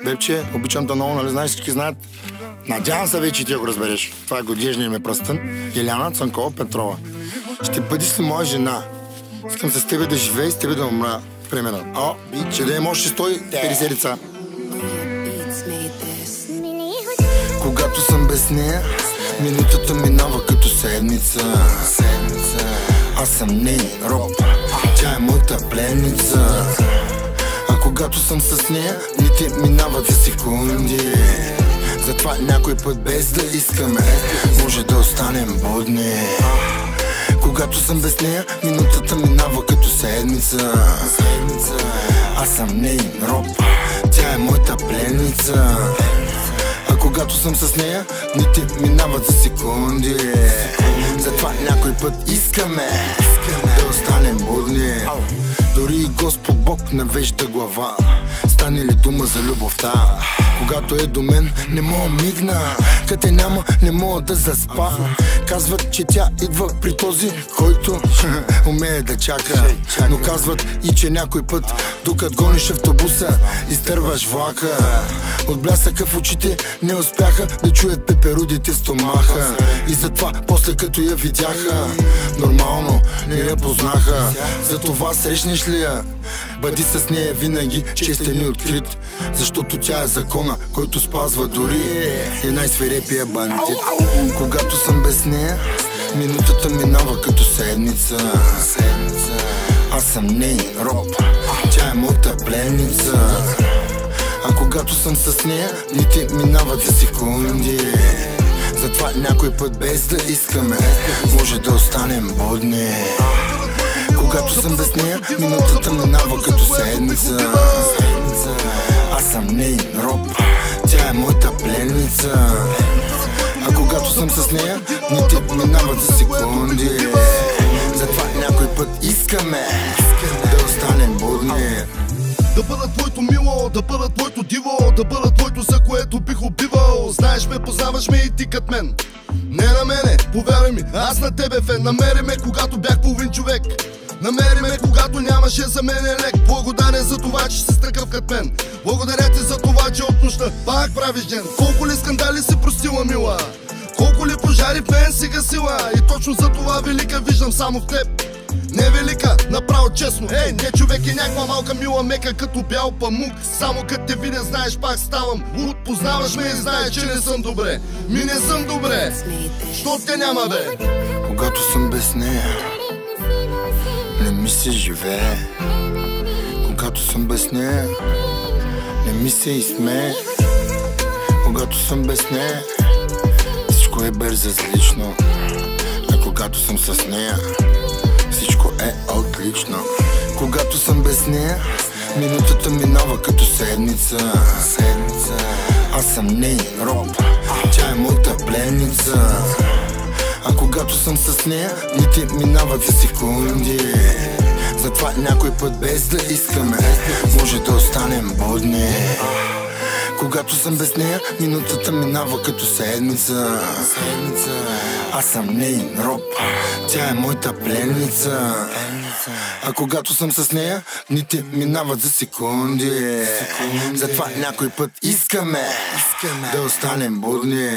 Бебче, обичам те много, нали знаеш, всички знаят. Надявам се вече, ти го разбереш. Това е годежният ми пръстен. Иляна Цанкова Петрова. Ще бъдеш ли моя жена? Искам с тебе да живея и с тебе да умра. Примерно. О, че да имаш 150 лица. Когато съм без нея, минутата минава като седмица. Аз съм нейн роб, тя е моята пленница. А когато съм с нея, дните минават за секунди. Затова някой път без да искаме, може да останем будни. Когато съм без нея, минутата минава като седмица. Аз съм нейн роб, тя е моята пленница. А когато съм с нея, дните минават за секунди. Затова някой път искаме да останем будни. Дори и Господ Бог навежда глава. Стане ли дума за любовта? Когато е до мен, не мога мигна. Къде няма, не мога да заспа. Казват, че тя идва при този, който умее да чака. Но казват и че някой път, докато гониш автобуса, изтърваш влака. От блясъка в очите не успяха да чуят пеперудите в стомаха. И затова, после като я видяха, нормално не я познаха. Затова срещнеш ли я, бъди с нея винаги честен и открит. Защото тя е закона, който спазва дори и най-свирепия бандит. Когато съм без нея, минутата минава като седмица. Аз съм нейн роб, тя е моята пленница. А когато съм с нея, дните минават за секунди. Затова някой път без да искаме, може да останем будни. Когато съм без нея, минутата минава като седмица. Аз съм нейн роб, тя е моята пленница. А когато съм с нея, дните минават за секунди. Затова някой път искаме да останем будни. Да бъда твоето мило, да бъда твоето диво, да бъда твоето, за което бих убивал. Знаеш ме, познаваш ме и ти кът мен. Не на мене, повярвай ми, аз на тебе фен. Намери ме, когато бях половин човек. Намери ме, когато нямаше за мен лек. Благодарен за това, че си такъв кът мен. Благодаря ти за това, че от нощта пак правиш ден. Колко ли скандали си простила, мила, колко ли пожари в мен си гасила. И точно за това велика виждам само в теб. Не велика, направо честно. Ей, не човек е някаква малка мила мека като бял памук. Само като те видя, знаеш, пак ставам луд. Познаваш ме и знаеш, че не съм добре. Ми не съм добре, що те няма, бе. Когато съм без нея, не ми се живее. Когато съм без нея, не ми се изсмее. Когато съм без нея, всичко е безразлично. А когато съм с нея, всичко е отлично. Когато съм без нея, минутата минава като седмица. Аз съм нейн роб, тя е моята пленница. А когато съм с нея, дните минават за секунди. Затова някой път без да искаме, може да останем будни. Когато съм без нея, минутата минава като седмица. Аз съм нейн роб, тя е моята пленница. А когато съм с нея, дните минават за секунди. Затова някой път искаме да останем будни.